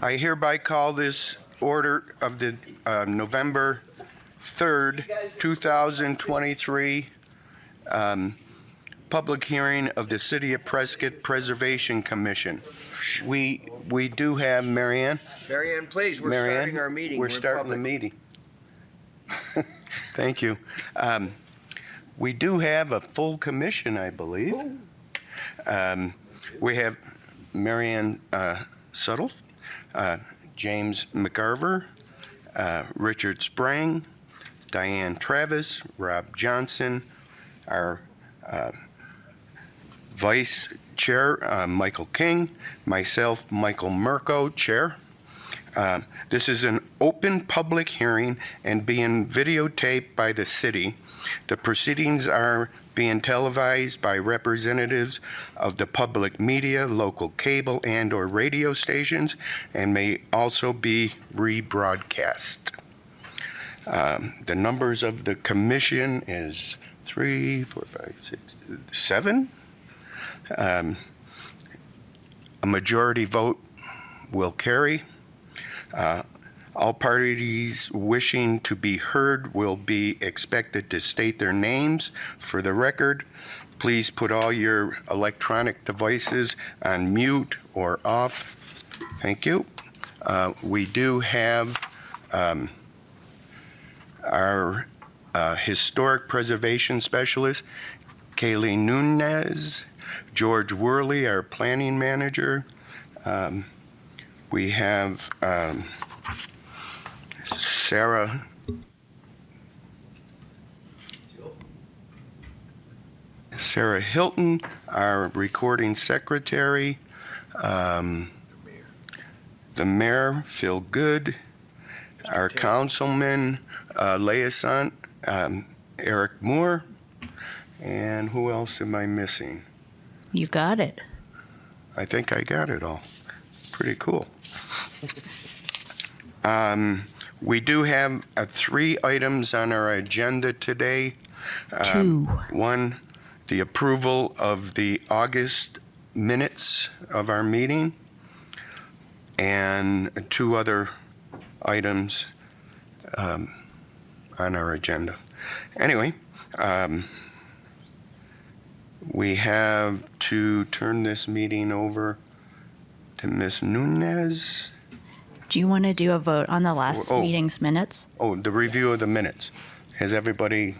I hereby call this order of the November 3rd, 2023 public hearing of the City of Prescott Preservation Commission. We do have Marianne. Marianne, please, we're starting our meeting. We're starting the meeting. Thank you. We do have a full commission, I believe. We have Marianne Suttles, James McGarver, Richard Sprang, Diane Travis, Rob Johnson, our Vice Chair, Michael King, myself, Michael Mirko, Chair. This is an open public hearing and being videotaped by the city. The proceedings are being televised by representatives of the public media, local cable and or radio stations, and may also be rebroadcast. The numbers of the commission is 3, 4, 5, 6, 7. A majority vote will carry. All parties wishing to be heard will be expected to state their names for the record. Please put all your electronic devices on mute or off. Thank you. We do have our historic preservation specialist, Kaylee Nunez, George Worley, our planning manager. We have Sarah Hilton, our recording secretary. The mayor, Phil Good, our councilman, liaison, Eric Moore, and who else am I missing? You got it. I think I got it all. Pretty cool. We do have 3 items on our agenda today. 2. One, the approval of the August minutes of our meeting, and 2 other items on our agenda. Anyway, we have to turn this meeting over to Ms. Nunez. Do you want to do a vote on the last meeting's minutes? Oh, the review of the minutes. Has everybody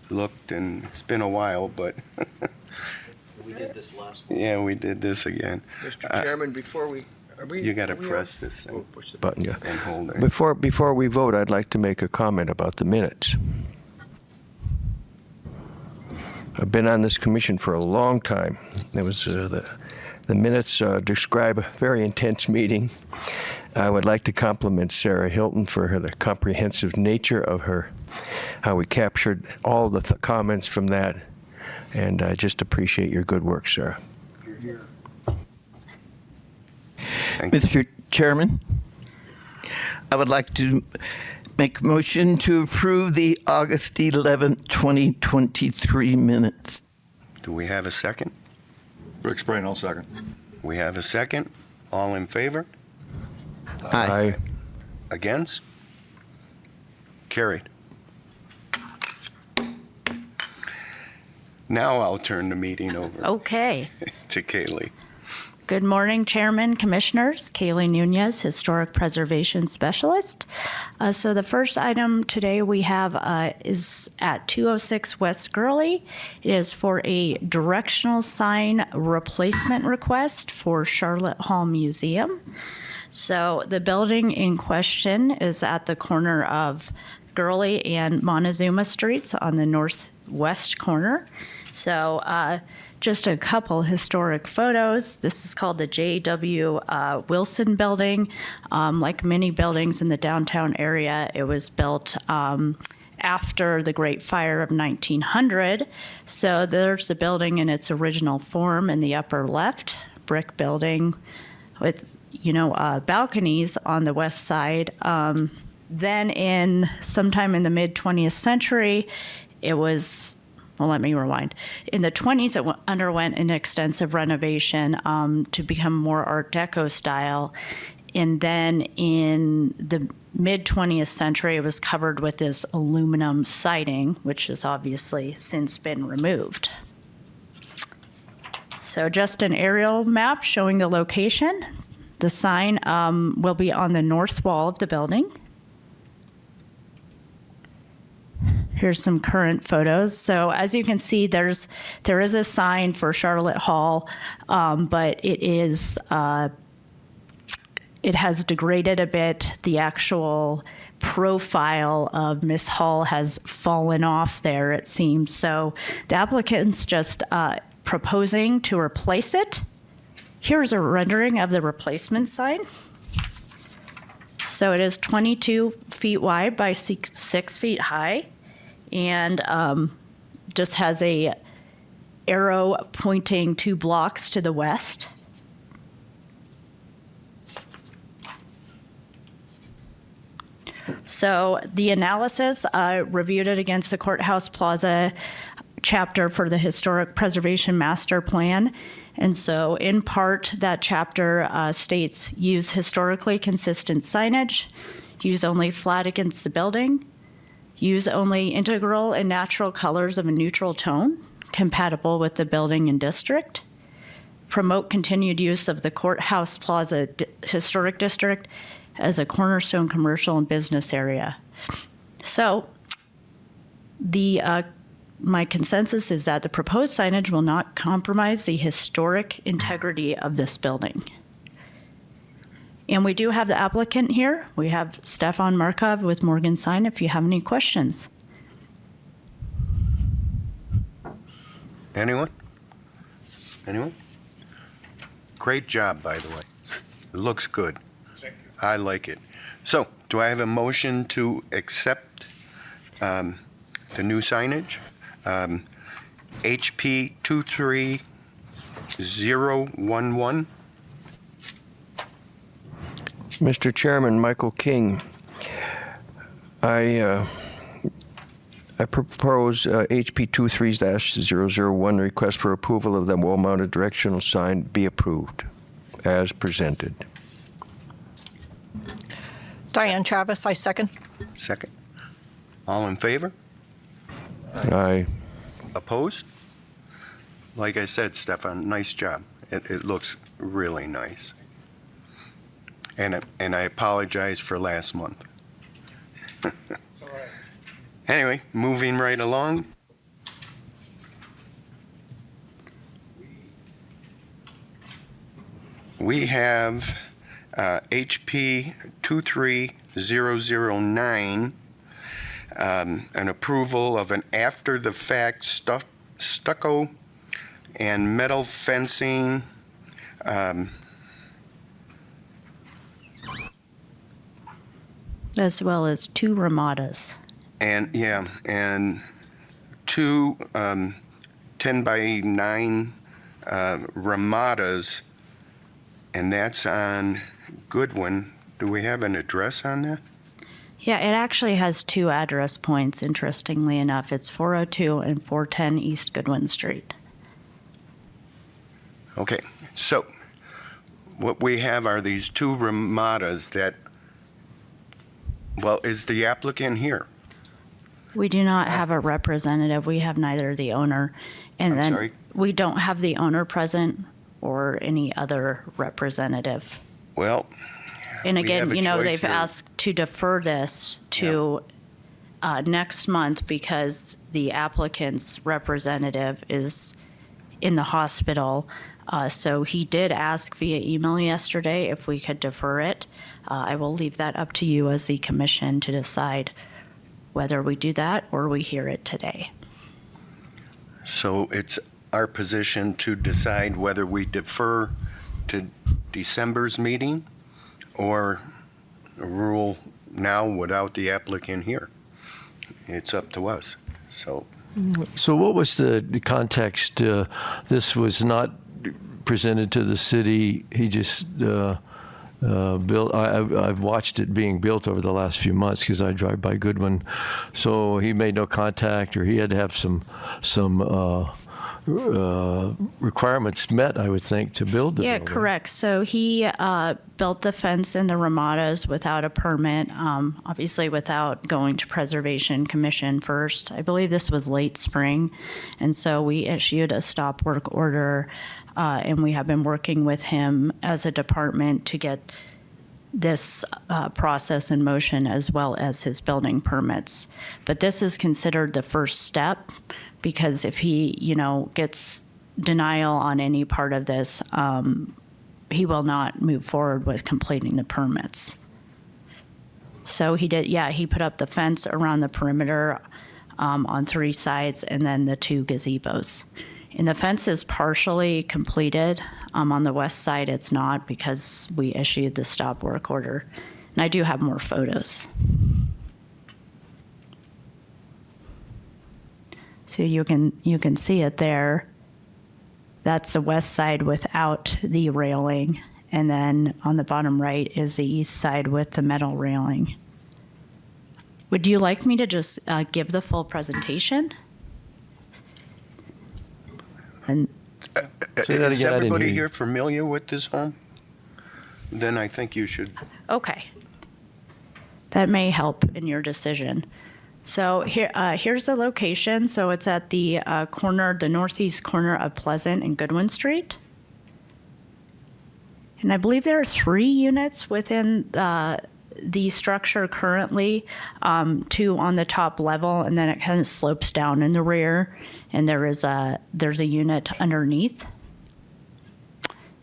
looked? And it's been a while, but we did this last one. yeah, we did this again. Mr. Chairman, before we, You got to press this thing push the Button, yeah. and hold it. Before we vote, I'd like to make a comment about the minutes. I've been on this commission for a long time. It was the minutes describe a very intense meeting. I would like to compliment Sarah Hilton for the comprehensive nature of how we captured all the comments from that, and I just appreciate your good work, Sarah. Mr. Chairman, I would like to make a motion to approve the August 11th, 2023 minutes. Do we have a second? Rick Sprain, I'll second. We have a second. All in favor? Aye. Against? Carried. Now I'll turn the meeting over Okay. to Kaylee. Good morning, Chairman, Commissioners. Kaylee Nunez, Historic Preservation Specialist. So the first item today we have is at 206 West Gurley. It is for a directional sign replacement request for Sharlot Hall Museum. So the building in question is at the corner of Gurley and Montezuma Streets on the northwest corner. So just a couple historic photos. This is called the J.W. Wilson Building. Like many buildings in the downtown area, it was built after the Great Fire of 1900. So there's the building in its original form in the upper left, brick building with, balconies on the west side. Then sometime in the mid 20th century, it was well, let me rewind. In the 20s, it underwent an extensive renovation to become more Art Deco style. And then in the mid 20th century, it was covered with this aluminum siding, which has obviously since been removed. So just an aerial map showing the location. The sign will be on the north wall of the building. Here's some current photos. So as you can see, there is a sign for Sharlot Hall, but it has degraded a bit. The actual profile of Miss Hall has fallen off there, it seems. So the applicant's just proposing to replace it. Here's a rendering of the replacement sign. So it is 22 feet wide by 6 feet high, and just has a arrow pointing 2 blocks to the west. So the analysis, reviewed it against the Courthouse Plaza chapter for the Historic Preservation Master Plan. And so in part, that chapter states use historically consistent signage, use only flat against the building, use only integral and natural colors of a neutral tone compatible with the building and district, promote continued use of the Courthouse Plaza Historic District as a cornerstone commercial and business area. So my consensus is that the proposed signage will not compromise the historic integrity of this building. And we do have the applicant here. We have Stefan Markov with Morgan Sign if you have any questions. Anyone? Anyone? Great job, by the way. It looks good. Thank you. I like it. So, do I have a motion to accept the new signage? HP 23011. Mr. Chairman, Michael King, I propose HP 23-001, request for approval of the wall-mounted directional sign be approved as presented. Diane Travis, I second. Second. All in favor? Aye. Opposed? Like I said, Stefan, nice job. It looks really nice. And I apologize for last month. It's all right. Anyway, moving right along. We have HP 23009, an approval of an after-the-fact stucco and metal fencing As well as 2 Ramadas. and two 10 by 9 Ramadas, and that's on Goodwin. Do we have an address on that? Yeah, it actually has 2 address points, interestingly enough. It's 402 and 410 East Goodwin Street. Okay, so what we have are these 2 Ramadas that, well, is the applicant here? We do not have a representative. We have neither the owner, and I'm then sorry? we don't have the owner present or any other representative. Well, And We have again, a choice they've here. asked to defer this to next month because the applicant's representative is in the hospital. So he did ask via email yesterday if we could defer it. I will leave that up to you as the commission to decide whether we do that or we hear it today. so it's our position to decide whether we defer to December's meeting or rule now without the applicant here. It's up to us, so. So what was the context? This was not presented to the city. He just built. I've watched it being built over the last few months because I drive by Goodwin. So he made no contact, or he had to have some requirements met, I would think, to build the Yeah, building. correct. So he built the fence in the Ramadas without a permit, obviously without going to Preservation Commission first. I believe this was late spring, and so we issued a stop work order, and we have been working with him as a department to get this process in motion, as well as his building permits. But this is considered the first step, because if he, gets denial on any part of this, he will not move forward with completing the permits. So he did, he put up the fence around the perimeter on 3 sides, and then the 2 gazebos. And the fence is partially completed. On the west side, it's not, because we issued the stop work order. And I do have more photos. So you can see it there. That's the west side without the railing. And then on the bottom right is the east side with the metal railing. Would you like me to just give the full presentation? And Say that Is again, I didn't everybody hear you. here familiar with this home? Then I think you should. okay, that may help in your decision. So here's the location. So it's at the the northeast corner of Pleasant and Goodwin Street. And I believe there are 3 units within the structure currently, 2 on the top level, and then it kind of slopes down in the rear, and there's a unit underneath.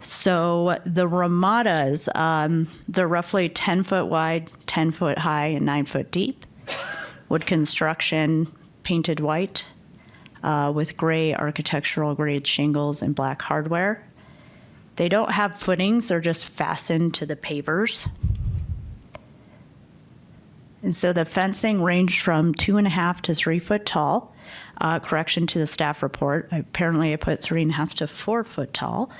So the Ramadas, they're roughly 10 foot wide, 10 foot high, and 9 foot deep. Wood construction, painted white, with gray architectural grade shingles and black hardware. They don't have footings, they're just fastened to the pavers. And so the fencing ranged from 2.5 to 3 foot tall. Correction to the staff report. Apparently I put 3.5 to 4 foot tall.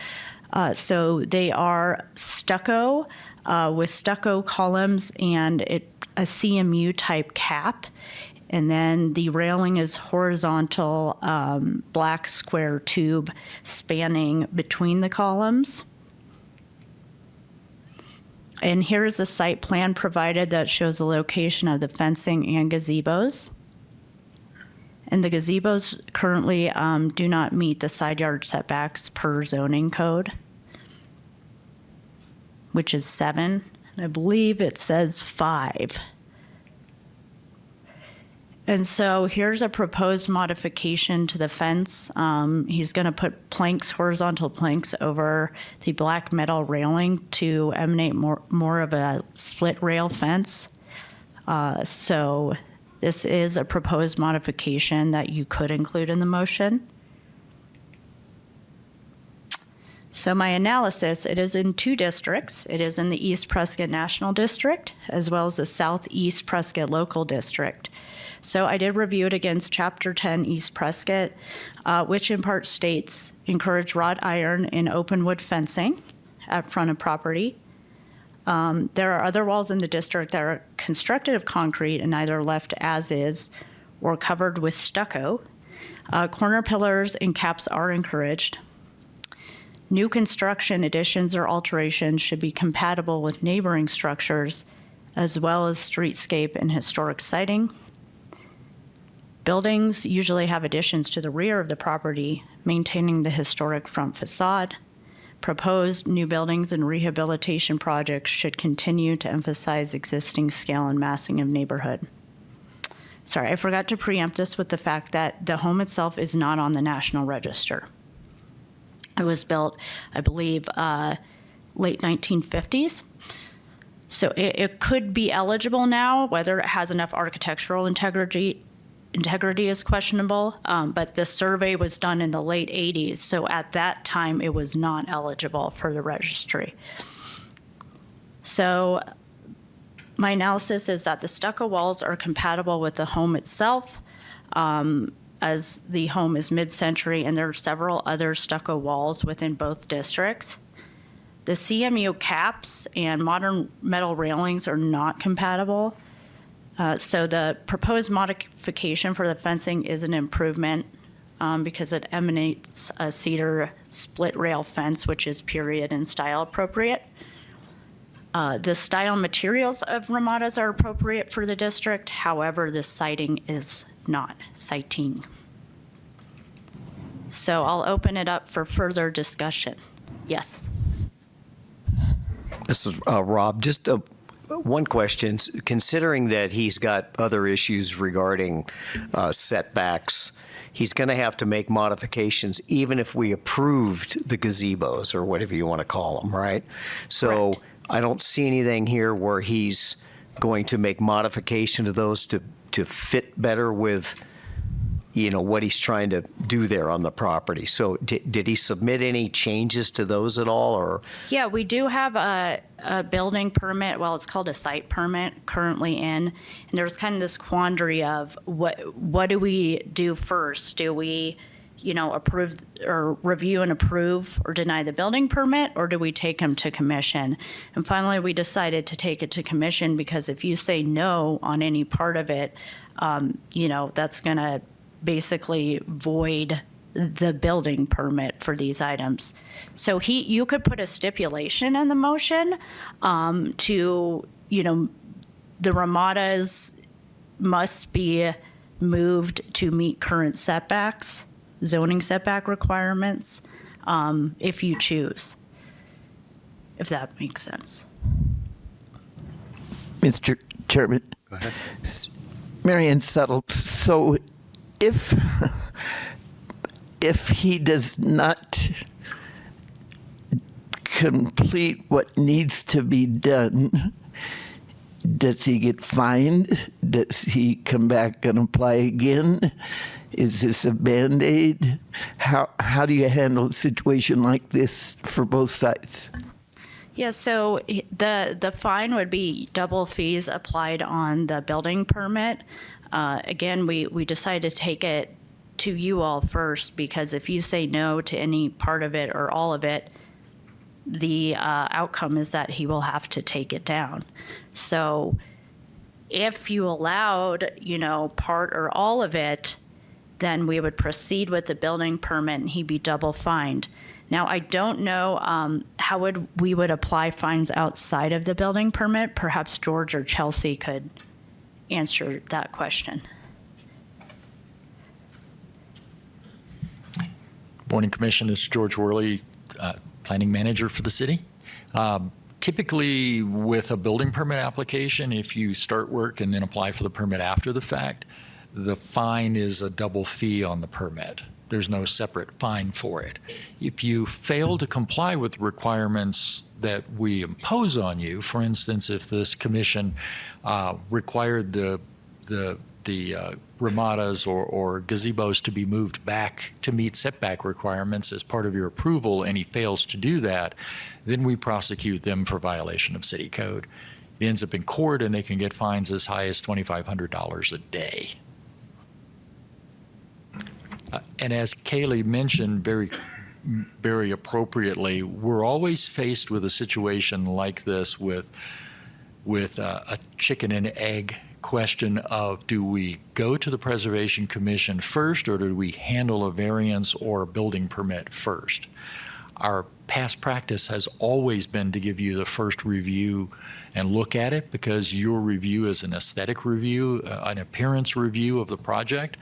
So they are stucco with stucco columns and a CMU type cap. And then the railing is horizontal black square tube spanning between the columns. And here's the site plan provided that shows the location of the fencing and gazebos. And the gazebos currently do not meet the side yard setbacks per zoning code, which is 7. And I believe it says 5. And so here's a proposed modification to the fence. He's going to put planks, horizontal planks, over the black metal railing to emanate more of a split rail fence. So this is a proposed modification that you could include in the motion. So my analysis, it is in 2 districts. It is in the East Prescott National District, as well as the Southeast Prescott Local District. So I did review it against Chapter 10 East Prescott, which in part states, encourage wrought iron and open wood fencing at front of property. There are other walls in the district that are constructed of concrete and either left as is or covered with stucco. Corner pillars and caps are encouraged. New construction additions or alterations should be compatible with neighboring structures, as well as streetscape and historic siting. Buildings usually have additions to the rear of the property, maintaining the historic front facade. Proposed new buildings and rehabilitation projects should continue to emphasize existing scale and massing of neighborhood. Sorry, I forgot to preempt this with the fact that the home itself is not on the National Register. It was built, I believe, late 1950s. So it could be eligible now. Whether it has enough architectural integrity is questionable, but the survey was done in the late 80s, so at that time it was not eligible for the registry. So my analysis is that the stucco walls are compatible with the home itself, as the home is mid-century and there are several other stucco walls within both districts. The CMU caps and modern metal railings are not compatible. So the proposed modification for the fencing is an improvement because it emanates a cedar split rail fence, which is period and style appropriate. The style and materials of Ramadas are appropriate for the district. However, the siding is not siting. So I'll open it up for further discussion. Yes. This is Rob. Just one question. Considering that he's got other issues regarding setbacks, he's going to have to make modifications even if we approved the gazebos or whatever you want to call them, right? So Correct. I don't see anything here where he's going to make modification to those to fit better with, you know, what he's trying to do there on the property. So did he submit any changes to those at all, or? Yeah, we do have a building permit, well, it's called a site permit, currently in. And there's kind of this quandary of what do we do first? Do we, you know, approve or review and approve or deny the building permit, or do we take them to commission? And finally, we decided to take it to commission because if you say no on any part of it, you know, that's going to basically void the building permit for these items. So you could put a stipulation in the motion to, you know, the Ramadas must be moved to meet current setbacks, zoning setback requirements, if you choose, if that makes sense. Mr. Chairman. Go ahead. Marion Settle. So if he does not complete what needs to be done, does he get fined? Does he come back and apply again? Is this a Band-Aid? How do you handle a situation like this for both sides? Yeah, so the fine would be double fees applied on the building permit. Again, we decided to take it to you all first because if you say no to any part of it or all of it, the outcome is that he will have to take it down. So if you allowed, you know, part or all of it, then we would proceed with the building permit and he'd be double fined. Now, I don't know how we would apply fines outside of the building permit. Perhaps George or Chelsea could answer that question. Morning, Commission. This is George Worley, Planning Manager for the city. Typically, with a building permit application, if you start work and then apply for the permit after the fact, the fine is a double fee on the permit. There's no separate fine for it. If you fail to comply with the requirements that we impose on you, for instance, if this commission required the Ramadas or gazebos to be moved back to meet setback requirements as part of your approval, and he fails to do that, then we prosecute them for violation of city code. It ends up in court, and they can get fines as high as $2,500 a day. And as Kaylee mentioned very appropriately, we're always faced with a situation like this with a chicken and egg question of, do we go to the Preservation Commission first, or do we handle a variance or a building permit first? Our past practice has always been to give you the first review and look at it, because your review is an aesthetic review, an appearance review of the project.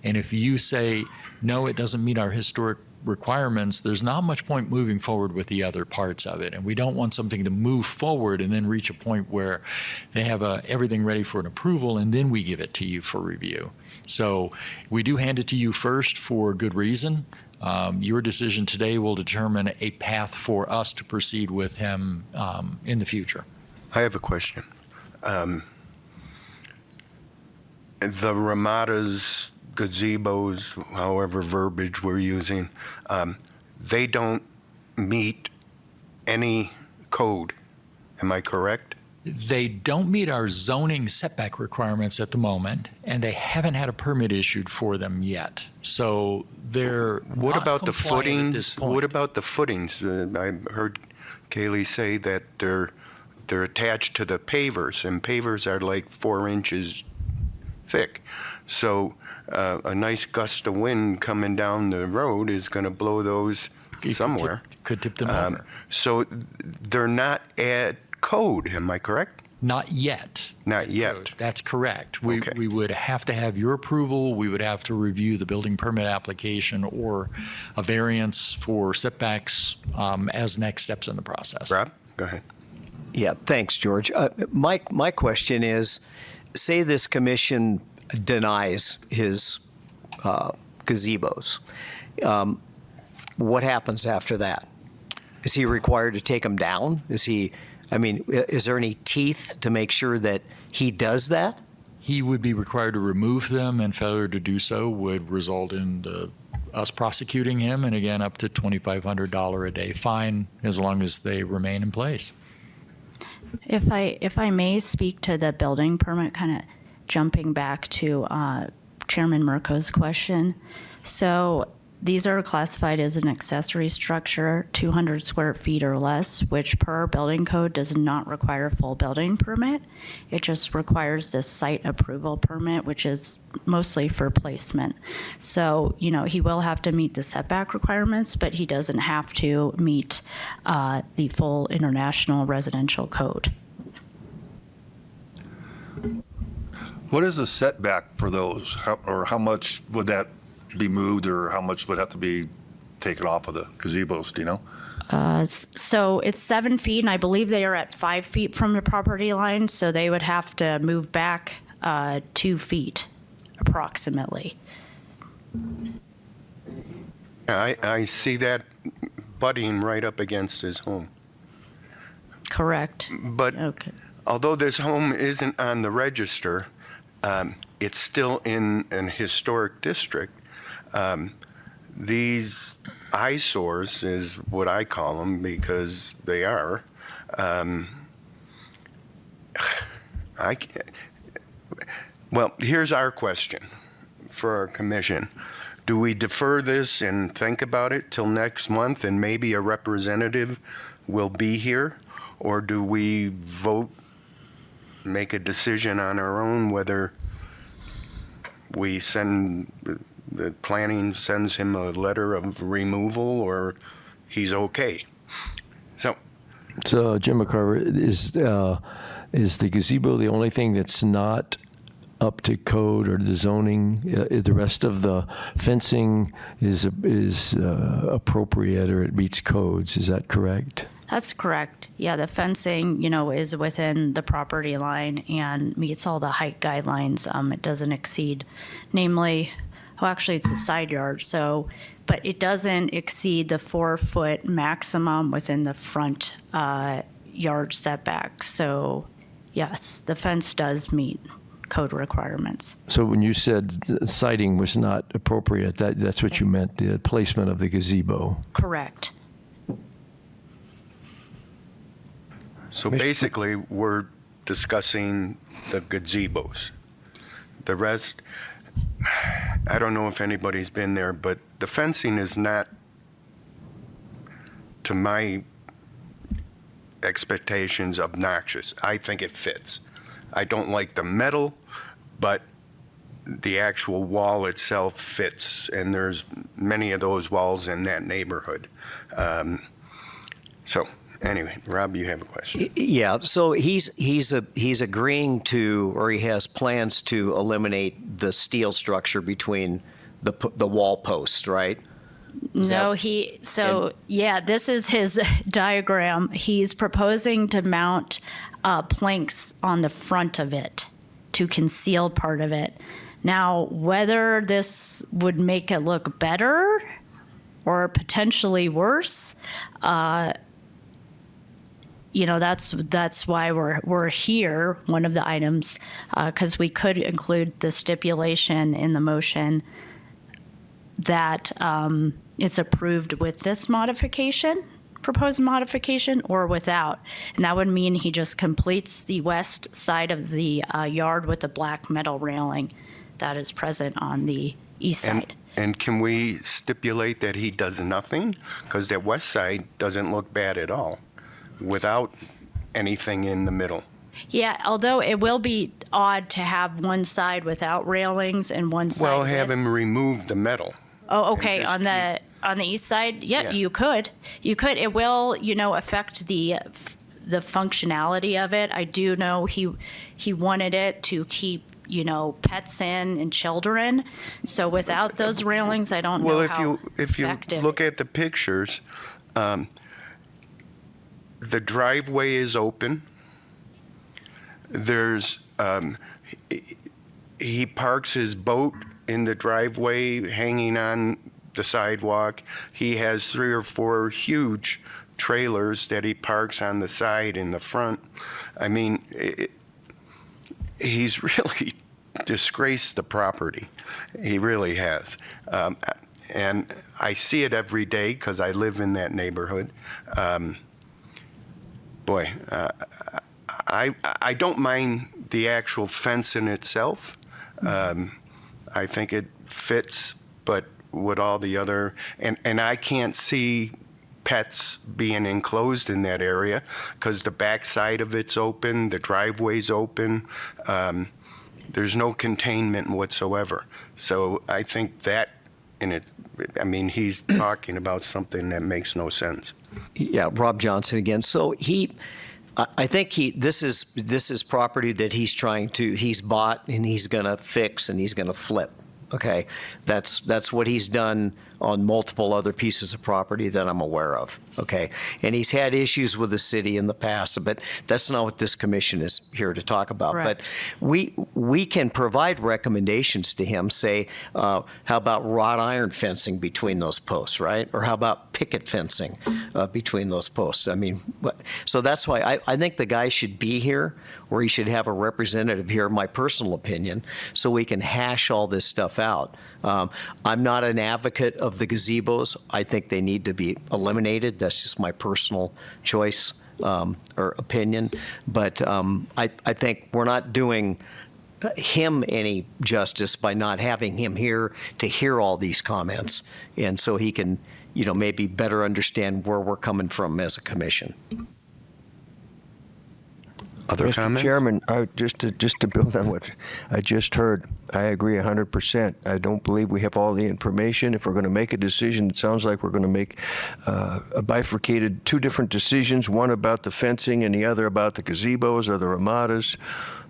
And if you say, no, it doesn't meet our historic requirements, there's not much point moving forward with the other parts of it. And we don't want something to move forward and then reach a point where they have everything ready for an approval, and then we give it to you for review. So we do hand it to you first for good reason. Your decision today will determine a path for us to proceed with him in the future. I have a question. The Ramadas, gazebos, however verbiage we're using, they don't meet any code. Am I correct? They don't meet our zoning setback requirements at the moment, and they haven't had a permit issued for them yet. So they're What not about the compliant at this footings? point. What about the footings? I heard Kaylee say that they're attached to the pavers, and pavers are like 4 inches thick. So a nice gust of wind coming down the road is going to blow those somewhere. Could tip them over. So they're not at code, am I correct? Not yet. Not yet. That's correct. Okay. We would have to have your approval. We would have to review the building permit application or a variance for setbacks as next steps in the process. Rob, go ahead. Yeah, thanks, George. My question is, say this commission denies his gazebos. What happens after that? Is he required to take them down? Is there any teeth to make sure that he does that? He would be required to remove them, and failure to do so would result in us prosecuting him, and again, up to $2,500 a day fine as long as they remain in place. If I may speak to the building permit, kind of jumping back to Chairman Murko's question. So these are classified as an accessory structure, 200 square feet or less, which per our building code does not require a full building permit. It just requires this site approval permit, which is mostly for placement. So, he will have to meet the setback requirements, but he doesn't have to meet the full international residential code. What is the setback for those? How much would that be moved, or how much would have to be taken off of the gazebos, do you know? So it's 7 feet, and I believe they are at 5 feet from the property line, so they would have to move back 2 feet approximately. I see that butting right up against his home. Correct. But Okay. although this home isn't on the register, it's still in an historic district. These eyesores is what I call them, because they are. Well, here's our question for our commission. Do we defer this and think about it till next month, and maybe a representative will be here? Or do we vote, make a decision on our own whether we the planning sends him a letter of removal or he's okay? So, Jim McCarver, is the gazebo the only thing that's not up to code or the zoning? The rest of the fencing is appropriate, or it meets codes. Is that correct? That's correct. Yeah, the fencing, is within the property line and meets all the height guidelines. It doesn't exceed, namely, actually it's the side yard, but it doesn't exceed the 4-foot maximum within the front yard setback. So, yes, the fence does meet code requirements. So when you said siding was not appropriate, that's what you meant, the placement of the gazebo? Correct. So basically, we're discussing the gazebos. The rest, I don't know if anybody's been there, but the fencing is not, to my expectations, obnoxious. I think it fits. I don't like the metal, but the actual wall itself fits, and there's many of those walls in that neighborhood. So anyway, Rob, you have a question. Yeah, so he's agreeing to, or he has plans to eliminate the steel structure between the wall posts, right? No, this is his diagram. He's proposing to mount planks on the front of it to conceal part of it. Now, whether this would make it look better or potentially worse, that's why we're here. One of the items, because we could include the stipulation in the motion that it's approved with this modification, proposed modification or without. And that would mean he just completes the west side of the yard with the black metal railing that is present on the east side. And can we stipulate that he does nothing? Because that west side doesn't look bad at all without anything in the middle. Yeah, although it will be odd to have one side without railings and one side Well, with. have him remove the metal. Oh, okay. just On the east side, yeah, Yeah. you could. You could. It will, affect the functionality of it. I do know he wanted it to keep, pets in and children. So without those railings, I don't know Well, how if you effective look it at the pictures, the driveway is open. There's he parks his boat in the driveway, hanging on the sidewalk. He has 3 or 4 huge trailers that he parks on the side in the front. I mean, he's really disgraced the property. He really has. And I see it every day because I live in that neighborhood. I don't mind the actual fence in itself. I think it fits, but with all the other, and I can't see pets being enclosed in that area because the back side of it's open, the driveway's open. There's no containment whatsoever. So I think that he's talking about something that makes no sense. Yeah, Rob Johnson again. So I think this is property that he's bought and he's going to fix and he's going to flip. Okay, that's what he's done on multiple other pieces of property that I'm aware of. Okay, and he's had issues with the city in the past, but that's not what this commission is here to talk about. Correct. But we can provide recommendations to him. Say, how about wrought iron fencing between those posts, right? Or how about picket fencing between those posts? I mean, so that's why I think the guy should be here, or he should have a representative here, my personal opinion, so we can hash all this stuff out. I'm not an advocate of the gazebos. I think they need to be eliminated. That's just my personal choice or opinion. But I think we're not doing him any justice by not having him here to hear all these comments, and so he can, maybe better understand where we're coming from as a commission. Other Mr. comments? Chairman, just to build on what I just heard, I agree 100%. I don't believe we have all the information. If we're going to make a decision, it sounds like we're going to make a bifurcated 2 different decisions, one about the fencing and the other about the gazebos or the Ramadas.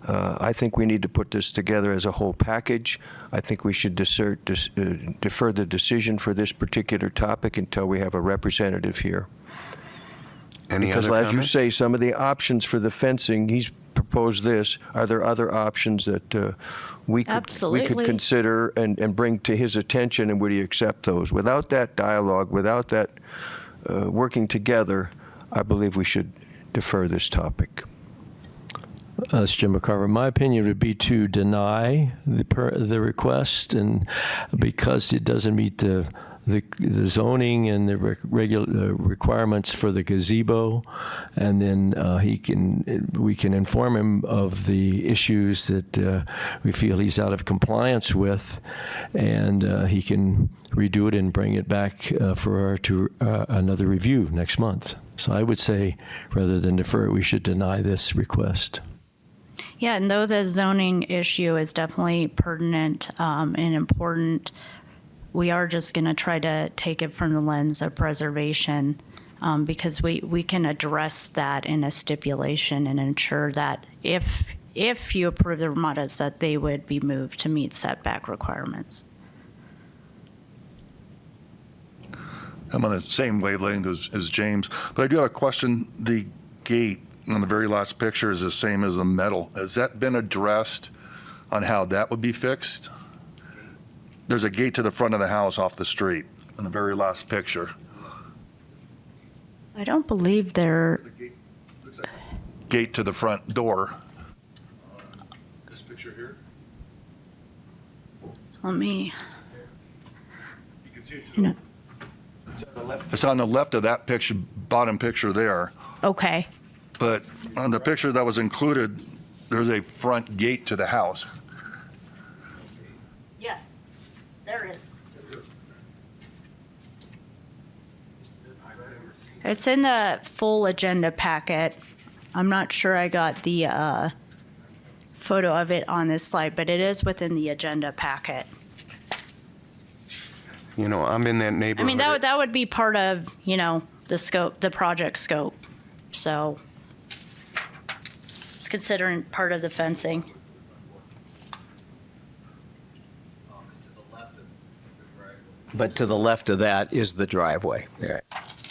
I think we need to put this together as a whole package. I think we should defer the decision for this particular topic until we have a representative here. Any Because other as you comments? say, some of the options for the fencing, he's proposed this. Are there other options that we could Absolutely. consider and bring to his attention, and would he accept those? Without that dialogue, without that working together, I believe we should defer this topic. It's Jim McCarver. My opinion would be to deny the request, and because it doesn't meet the zoning and the requirements for the gazebo, and then we can inform him of the issues that we feel he's out of compliance with, and he can redo it and bring it back for another review next month. So I would say, rather than defer it, we should deny this request. Yeah, and though the zoning issue is definitely pertinent and important, we are just going to try to take it from the lens of preservation because we can address that in a stipulation and ensure that if you approve the Ramadas, that they would be moved to meet setback requirements. I'm on the same wavelength as James, but I do have a question. The gate on the very last picture is the same as the metal. Has that been addressed on how that would be fixed? There's a gate to the front of the house off the street on the very last picture. I don't believe they're. Gate to the front door. This picture here? Let me. You can see it You know, It's on the left of that picture, bottom picture there. Okay. But on the picture that was included, there's a front gate to the house. Yes, there is. It's in the full agenda packet. I'm not sure I got the photo of it on this slide, but it is within the agenda packet. You know, I'm in that I neighborhood. mean, that would be part of, the scope, the project scope. So it's considering part of the fencing. But to the left of that is the driveway. Yeah.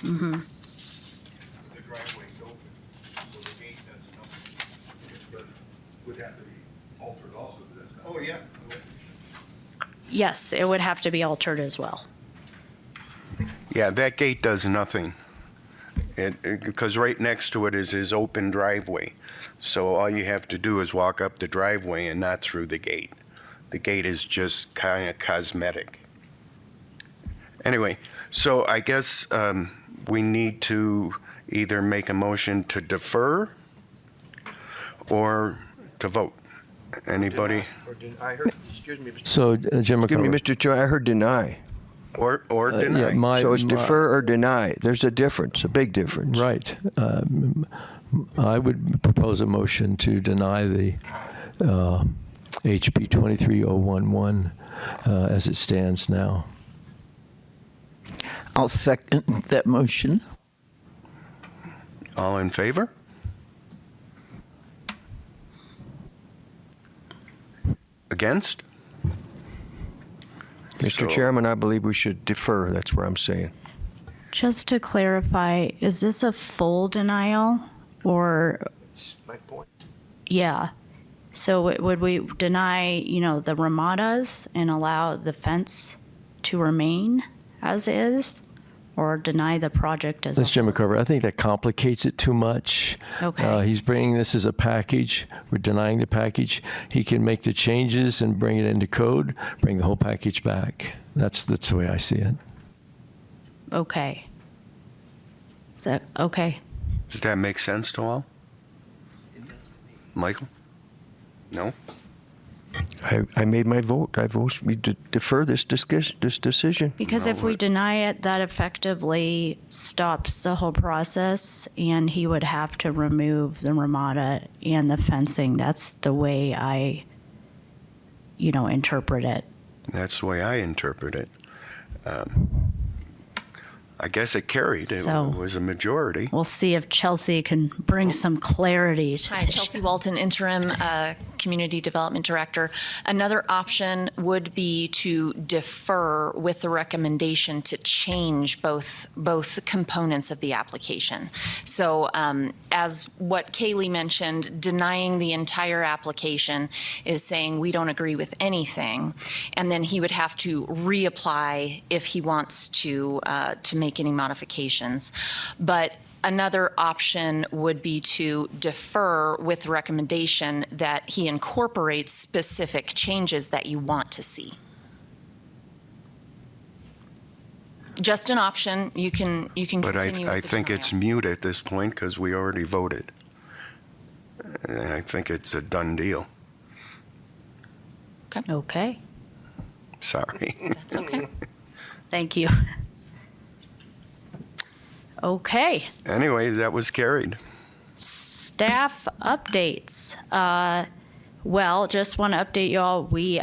Mm-hmm. The driveway's open, so the gate doesn't would have to be altered also, but that's not. Oh, yeah. Yes, it would have to be altered as well. Yeah, that gate does nothing. Because right next to it is his open driveway. So all you have to do is walk up the driveway and not through the gate. The gate is just kind of cosmetic. Anyway, so I guess we need to either make a motion to defer or to vote. Anybody? I heard, excuse me, Mr. So, Jim Excuse me, McCarver. Mr. Chair, I heard deny. Or deny? Yeah, So it's defer or deny. There's a difference, a big difference. Right. I would propose a motion to deny the HP 23011 as it stands now. I'll second that motion. All in favor? Against? Mr. So- Chairman, I believe we should defer. That's what I'm saying. Just to clarify, is this a full denial or, That's my point. yeah? So would we deny, the Ramadas and allow the fence to remain as is? Or deny the project as a That's Jim McCarver. I think that complicates it too much. Okay. He's bringing this as a package. We're denying the package. He can make the changes and bring it into code, bring the whole package back. That's the way I see it. Okay. Is that okay? Does that make sense to all? Michael? No? I made my vote. I vote we defer this decision. Because if we deny it, that effectively stops the whole process, and he would have to remove the Ramada and the fencing. That's the way I, interpret it. That's the way I interpret it. I guess it carried. It So- was a majority. We'll see if Chelsea can bring some clarity to Hi, this. Chelsea Walton, Interim Community Development Director. Another option would be to defer with the recommendation to change both components of the application. So as what Kaylee mentioned, denying the entire application is saying we don't agree with anything, and then he would have to reapply if he wants to make any modifications. But another option would be to defer with the recommendation that he incorporates specific changes that you want to see. Just an option. You can But continue. I with the think denial. it's mute at this point because we already voted. And I think it's a done deal. Okay. Sorry. That's okay. Thank you. Okay. Anyways, that was carried. Staff updates. Well, just want to update y'all. We,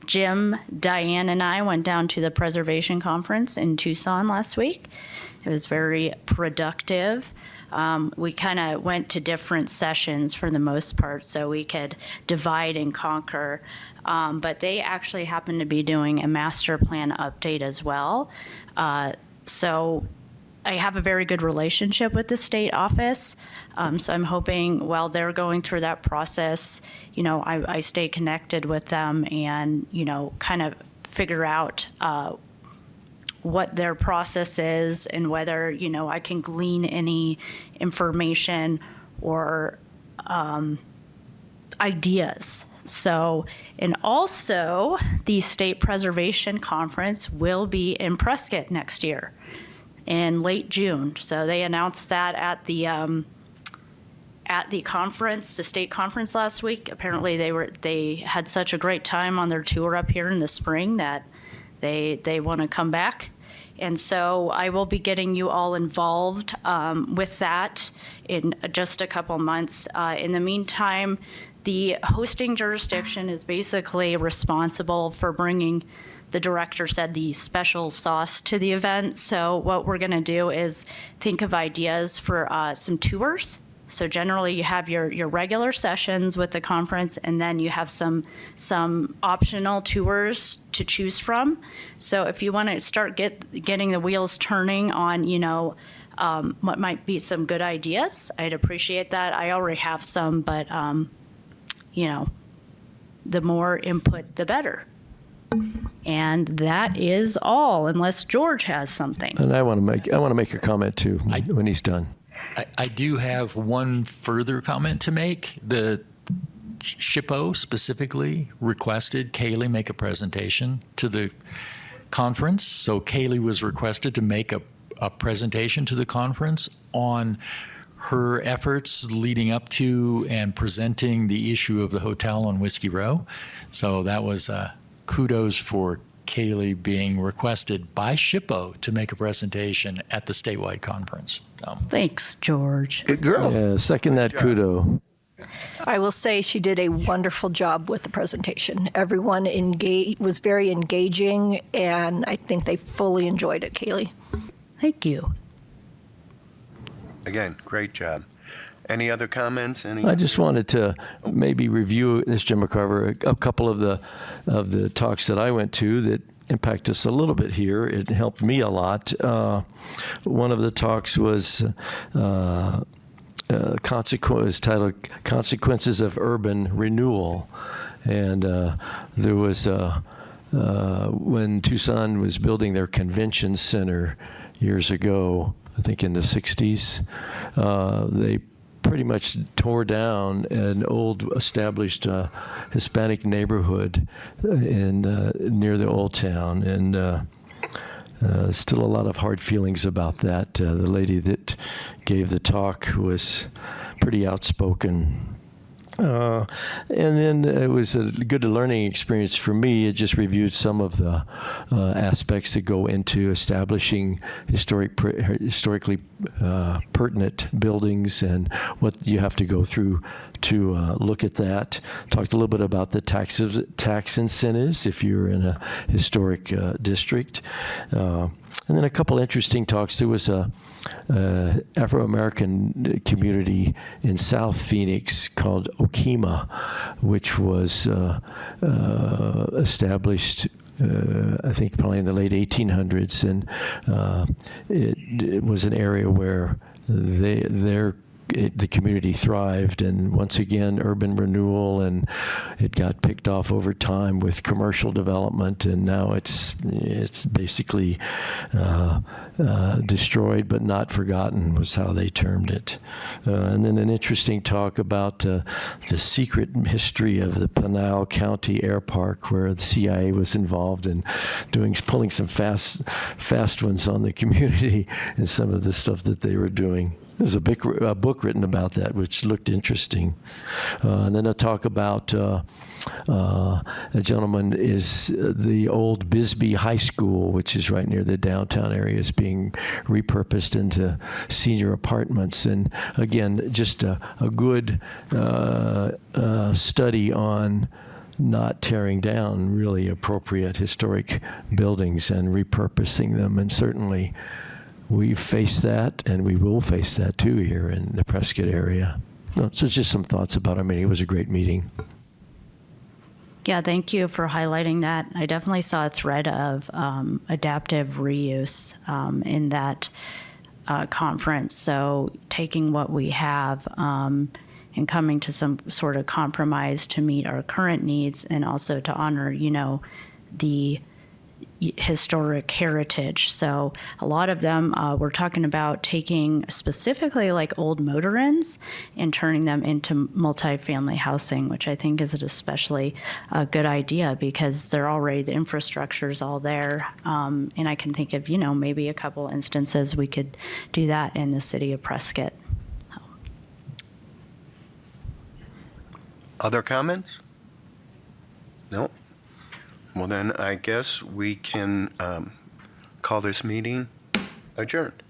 Jim, Diane, and I went down to the Preservation Conference in Tucson last week. It was very productive. We kind of went to different sessions for the most part so we could divide and conquer. But they actually happen to be doing a master plan update as well. So I have a very good relationship with the state office. So I'm hoping while they're going through that process, I stay connected with them and, kind of figure out what their process is and whether, I can glean any information or ideas So, and also the State Preservation Conference will be in Prescott next year in late June. So they announced that at the conference, the state conference last week. Apparently they had such a great time on their tour up here in the spring that they want to come back. And so I will be getting you all involved with that in just a couple months. In the meantime, the hosting jurisdiction is basically responsible for bringing, the director said, the special sauce to the event. So what we're going to do is think of ideas for some tours. So generally you have your regular sessions with the conference, and then you have some optional tours to choose from. So if you want to start getting the wheels turning on, what might be some good ideas, I'd appreciate that. I already have some, but the more input, the better. And that is all, unless George has something. And I want to make a comment too when he's done. I do have one further comment to make. The SHPO specifically requested Kaylee make a presentation to the conference. So Kaylee was requested to make a presentation to the conference on her efforts leading up to and presenting the issue of the hotel on Whiskey Row. So that was kudos for Kaylee being requested by SHPO to make a presentation at the statewide conference. Thanks, George. Good girl. Yeah, second that kudo. I will say she did a wonderful job with the presentation. Everyone was very engaging, and I think they fully enjoyed it, Kaylee. Thank you. Again, great job. Any other comments? I just wanted to maybe review, this Jim McCarver, a couple of the talks that I went to that impact us a little bit here. It helped me a lot. One of the talks was titled Consequences of Urban Renewal. And there was, when Tucson was building their convention center years ago, I think in the 60s, they pretty much tore down an old established Hispanic neighborhood near the old town, and still a lot of hard feelings about that. The lady that gave the talk was pretty outspoken. And then it was a good learning experience for me. It just reviewed some of the aspects that go into establishing historically pertinent buildings and what you have to go through to look at that. Talked a little bit about the tax incentives if you're in a historic district. And then a couple interesting talks. There was a Afro-American community in South Phoenix called Okima, which was established I think probably in the late 1800s, and it was an area where the community thrived, and once again urban renewal, and it got picked off over time with commercial development, and now it's basically destroyed but not forgotten was how they termed it. And then an interesting talk about the secret history of the Pinal County Air Park, where the CIA was involved in pulling some fast ones on the community and some of the stuff that they were doing. There's a book written about that, which looked interesting. And then a talk about a gentleman is the old Bisbee High School, which is right near the downtown area, is being repurposed into senior apartments. And again, just a good study on not tearing down really appropriate historic buildings and repurposing them. And certainly we've faced that, and we will face that too here in the Prescott area. So just some thoughts about our meeting. It was a great meeting. Yeah, thank you for highlighting that. I definitely saw a thread of adaptive reuse in that conference. So taking what we have and coming to some sort of compromise to meet our current needs, and also to honor, the historic heritage. So a lot of them, we're talking about taking specifically like old motor inns and turning them into multifamily housing, which I think is especially a good idea because they're already, the infrastructure is all there. And I can think of, maybe a couple instances we could do that in the city of Prescott. Other comments? No? Well, then I guess we can call this meeting adjourned.